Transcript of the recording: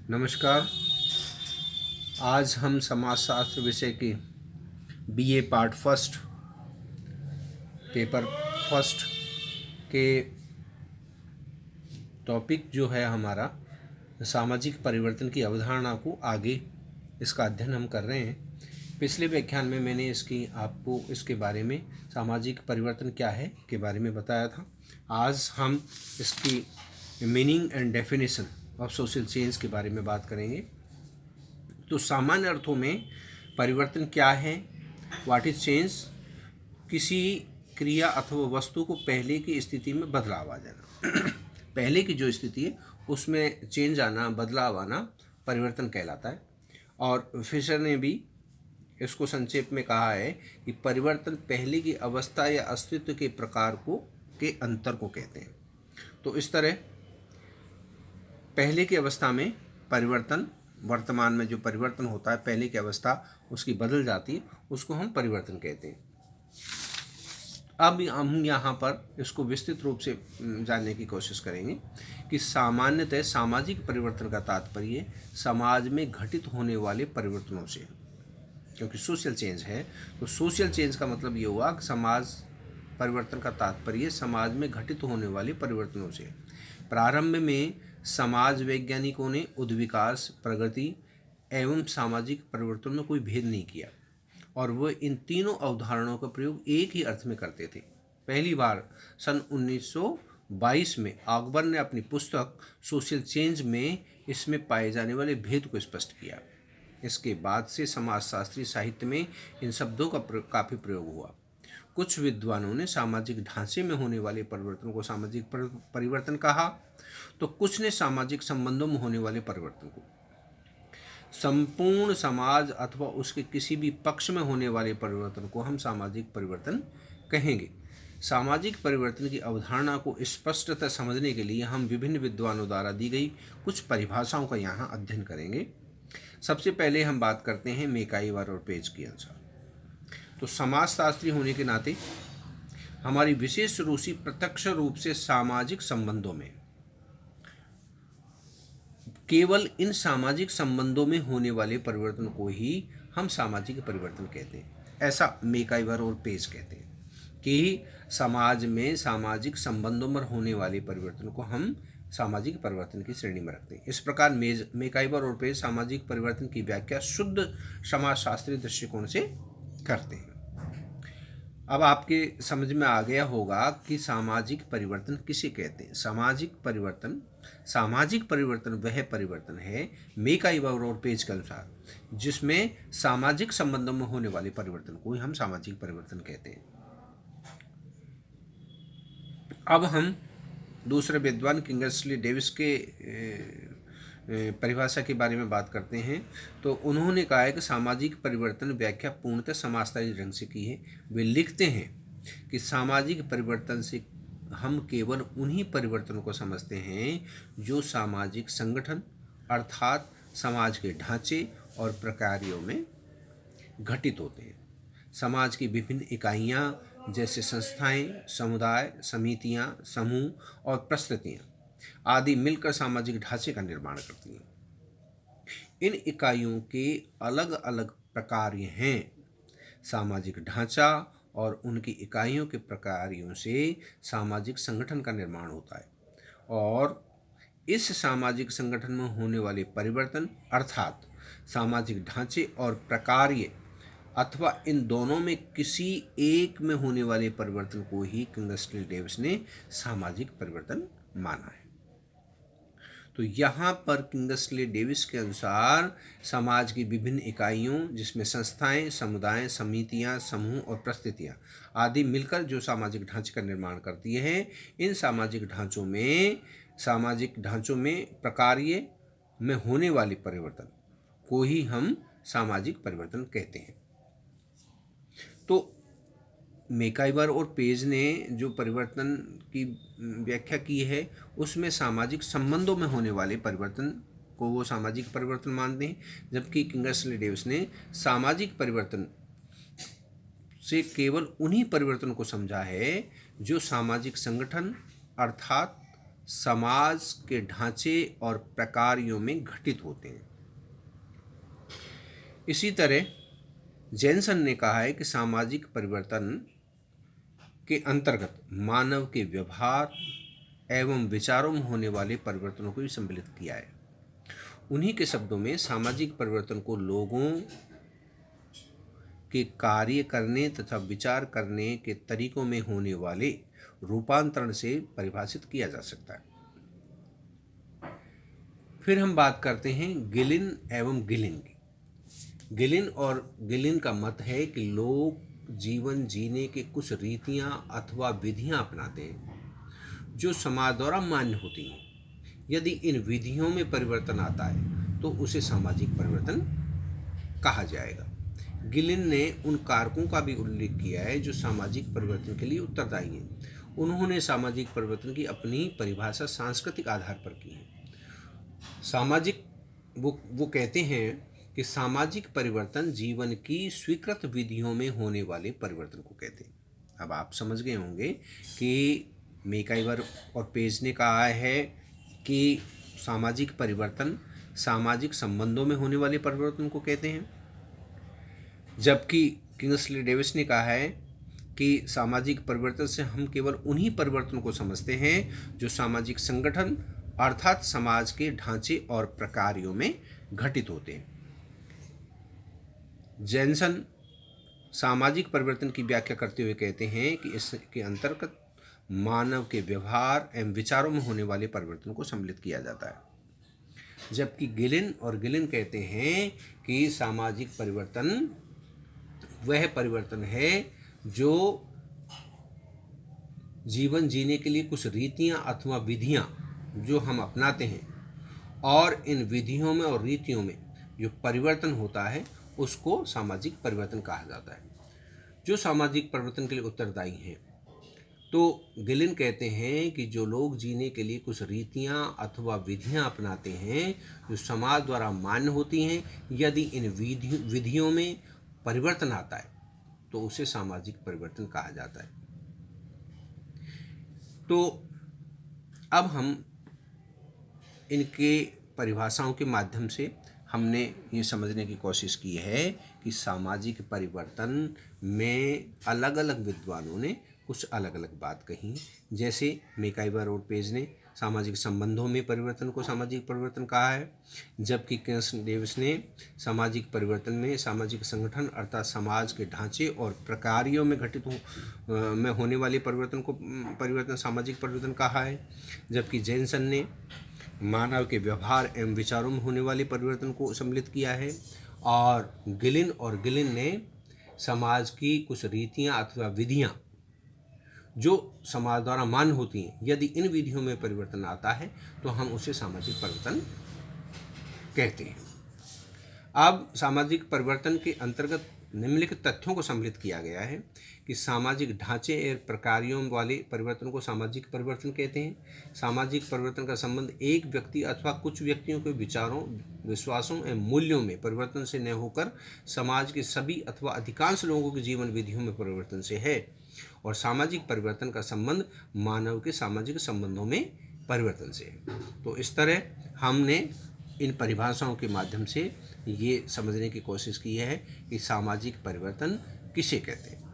नमस्कार। आज हम समाजशास्त्र विषय की BA part first paper first के टॉपिक जो है हमारा सामाजिक परिवर्तन की अवधारणा को आगे इसका अध्ययन हम कर रहे हैं। पिछले व्याख्यान में मैंने आपको इसके बारे में सामाजिक परिवर्तन क्या है के बारे में बताया था। आज हम इसकी meaning and definition of social change के बारे में बात करेंगे। तो सामान्य अर्थों में परिवर्तन क्या है, व्हाट इज चेंज, किसी क्रिया अथवा वस्तु को पहले की स्थिति में बदलाव आ जाना पहले की जो स्थिति है उसमें चेंज आना, बदलाव आना परिवर्तन कहलाता है। और फिशर ने भी इसको संक्षेप में कहा है कि परिवर्तन पहले की अवस्था या अस्तित्व के प्रकार को के अंतर को कहते हैं। तो इस तरह पहले की अवस्था में परिवर्तन, वर्तमान में जो परिवर्तन होता है, पहले की अवस्था उसकी बदल जाती है, उसको हम परिवर्तन कहते हैं। अब हम यहाँ पर इसको विस्तृत रूप से जानने की कोशिश करेंगे कि सामान्यतः सामाजिक परिवर्तन का तात्पर्य समाज में घटित होने वाले परिवर्तनों से, क्योंकि सोशल चेंज है तो सोशल चेंज का मतलब ये हुआ कि समाज परिवर्तन का तात्पर्य समाज में घटित होने वाले परिवर्तनों से। प्रारंभ में समाज वैज्ञानिकों ने उद्विकास, प्रगति एवं सामाजिक परिवर्तन में कोई भेद नहीं किया और वह इन तीनों अवधारणाओं का प्रयोग एक ही अर्थ में करते थे। पहली बार सन 1922 में अकबर ने अपनी पुस्तक सोशल चेंज में इसमें पाए जाने वाले भेद को स्पष्ट किया। इसके बाद से समाजशास्त्री साहित्य में इन शब्दों का काफ़ी प्रयोग हुआ। कुछ विद्वानों ने सामाजिक ढांचे में होने वाले परिवर्तन को सामाजिक परिवर्तन कहा, तो कुछ ने सामाजिक संबंधों में होने वाले परिवर्तन को। संपूर्ण समाज अथवा उसके किसी भी पक्ष में होने वाले परिवर्तन को हम सामाजिक परिवर्तन कहेंगे। सामाजिक परिवर्तन की अवधारणा को स्पष्टतः समझने के लिए हम विभिन्न विद्वानों द्वारा दी गई कुछ परिभाषाओं का यहाँ अध्ययन करेंगे। सबसे पहले हम बात करते हैं मैकाइवर और पेज के अनुसार। तो समाजशास्त्री होने के नाते हमारी विशेष रुचि प्रत्यक्ष रूप से सामाजिक संबंधों में, केवल इन सामाजिक संबंधों में होने वाले परिवर्तन को ही हम सामाजिक परिवर्तन कहते हैं। ऐसा मैकाइवर और पेज कहते हैं कि समाज में सामाजिक संबंधों में होने वाले परिवर्तन को हम सामाजिक परिवर्तन की श्रेणी में रखते हैं। इस प्रकार मैकाइवर और पेज सामाजिक परिवर्तन की व्याख्या शुद्ध समाजशास्त्रीय दृष्टिकोण से करते हैं। अब आपके समझ में आ गया होगा कि सामाजिक परिवर्तन किसे कहते हैं। सामाजिक परिवर्तन वह परिवर्तन है मैकाइवर और पेज के अनुसार जिसमें सामाजिक संबंधों में होने वाले परिवर्तन को ही हम सामाजिक परिवर्तन कहते हैं। अब हम दूसरे विद्वान किंगस्ली डेविस के परिभाषा के बारे में बात करते हैं। तो उन्होंने कहा है कि सामाजिक परिवर्तन व्याख्या पूर्णतः समाजशास्त्री ढंग से की है। वे लिखते हैं कि सामाजिक परिवर्तन से हम केवल उन्हीं परिवर्तनों को समझते हैं जो सामाजिक संगठन अर्थात समाज के ढांचे और प्रक्रियाओं में घटित होते हैं। समाज की विभिन्न इकाइयाँ जैसे संस्थाएं, समुदाय, समितियाँ, समूह और प्रस्तुतियाँ आदि मिलकर सामाजिक ढांचे का निर्माण करती हैं। इन इकाइयों के अलग अलग प्रकार हैं। सामाजिक ढांचा और उनकी इकाइयों के प्रकारों से सामाजिक संगठन का निर्माण होता है और इस सामाजिक संगठन में होने वाले परिवर्तन अर्थात सामाजिक ढांचे और प्रकार्य अथवा इन दोनों में किसी एक में होने वाले परिवर्तन को ही किंगस्ली डेविस ने सामाजिक परिवर्तन माना है। तो यहाँ पर किंगस्ली डेविस के अनुसार समाज की विभिन्न इकाइयों जिसमें संस्थाएं, समुदाय, समितियाँ, समूह और परिस्थितियाँ आदि मिलकर जो सामाजिक ढांचे का निर्माण करती है, इन सामाजिक ढांचों में प्रकार्य में होने वाले परिवर्तन को ही हम सामाजिक परिवर्तन कहते हैं। तो मैकाइवर और पेज ने जो परिवर्तन की व्याख्या की है उसमें सामाजिक संबंधों में होने वाले परिवर्तन को वो सामाजिक परिवर्तन मानते हैं, जबकि किंगस्ली डेविस ने सामाजिक परिवर्तन से केवल उन्हीं परिवर्तन को समझा है जो सामाजिक संगठन अर्थात समाज के ढांचे और प्रकारों में घटित होते हैं। इसी तरह जैनसन ने कहा है कि सामाजिक परिवर्तन के अंतर्गत मानव के व्यवहार एवं विचारों में होने वाले परिवर्तनों को भी सम्मिलित किया है। उन्हीं के शब्दों में सामाजिक परिवर्तन को लोगों के कार्य करने तथा विचार करने के तरीकों में होने वाले रूपांतरण से परिभाषित किया जा सकता है। फिर हम बात करते हैं गिलिन एवं गिलिन की। गिलिन और गिलिन का मत है कि लोग जीवन जीने के कुछ रीतियां अथवा विधियां अपनाते हैं जो समाज द्वारा मान्य होती हैं। यदि इन विधियों में परिवर्तन आता है तो उसे सामाजिक परिवर्तन कहा जाएगा। गिलिन ने उन कारकों का भी उल्लेख किया है जो सामाजिक परिवर्तन के लिए उत्तरदायी हैं। उन्होंने सामाजिक परिवर्तन की अपनी परिभाषा सांस्कृतिक आधार पर की है। सामाजिक वो कहते हैं कि सामाजिक परिवर्तन जीवन की स्वीकृत विधियों में होने वाले परिवर्तन को कहते हैं। अब आप समझ गए होंगे कि मैकाइवर और पेज ने कहा है कि सामाजिक परिवर्तन सामाजिक संबंधों में होने वाले परिवर्तन को कहते हैं, जबकि किंग्सले डेविस ने कहा है कि सामाजिक परिवर्तन से हम केवल उन्हीं परिवर्तन को समझते हैं जो सामाजिक संगठन अर्थात समाज के ढांचे और प्रकारों में घटित होते हैं। जैनसन सामाजिक परिवर्तन की व्याख्या करते हुए कहते हैं कि इसके अंतर्गत मानव के व्यवहार एवं विचारों में होने वाले परिवर्तन को सम्मिलित किया जाता है, जबकि गिलिन और गिलिन कहते हैं कि सामाजिक परिवर्तन वह परिवर्तन है जो जीवन जीने के लिए कुछ रीतियां अथवा विधियां जो हम अपनाते हैं और इन विधियों में और रीतियों में जो परिवर्तन होता है उसको सामाजिक परिवर्तन कहा जाता है, जो सामाजिक परिवर्तन के लिए उत्तरदायी हैं। तो गिलिन कहते हैं कि जो लोग जीने के लिए कुछ रीतियां अथवा विधियां अपनाते हैं जो समाज द्वारा मान्य होती हैं, यदि इन विधियों में परिवर्तन आता है तो उसे सामाजिक परिवर्तन कहा जाता है। तो अब हम इनके परिभाषाओं के माध्यम से हमने ये समझने की कोशिश की है कि सामाजिक परिवर्तन में अलग अलग विद्वानों ने कुछ अलग अलग बात कही। जैसे मैकाइवर और पेज ने सामाजिक संबंधों में परिवर्तन को सामाजिक परिवर्तन कहा है, जबकि किंग्सले डेविस ने सामाजिक परिवर्तन में सामाजिक संगठन अर्थात समाज के ढांचे और प्रकारों में घटित में होने वाले परिवर्तन को परिवर्तन सामाजिक परिवर्तन कहा है, जबकि जैनसन ने मानव के व्यवहार एवं विचारों में होने वाले परिवर्तन को सम्मिलित किया है, और गिलिन ने समाज की कुछ रीतियां अथवा विधियां जो समाज द्वारा मान्य होती हैं, यदि इन विधियों में परिवर्तन आता है तो हम उसे सामाजिक परिवर्तन कहते हैं। अब सामाजिक परिवर्तन के अंतर्गत निम्नलिखित तथ्यों को सम्मिलित किया गया है कि सामाजिक ढांचे और प्रकारों वाले परिवर्तन को सामाजिक परिवर्तन कहते हैं। सामाजिक परिवर्तन का संबंध एक व्यक्ति अथवा कुछ व्यक्तियों के विचारों, विश्वासों एवं मूल्यों में परिवर्तन से न होकर समाज के सभी अथवा अधिकांश लोगों के जीवन विधियों में परिवर्तन से है, और सामाजिक परिवर्तन का संबंध मानव के सामाजिक संबंधों में परिवर्तन से है। तो इस तरह हमने इन परिभाषाओं के माध्यम से ये समझने की कोशिश की है कि सामाजिक परिवर्तन किसे कहते हैं।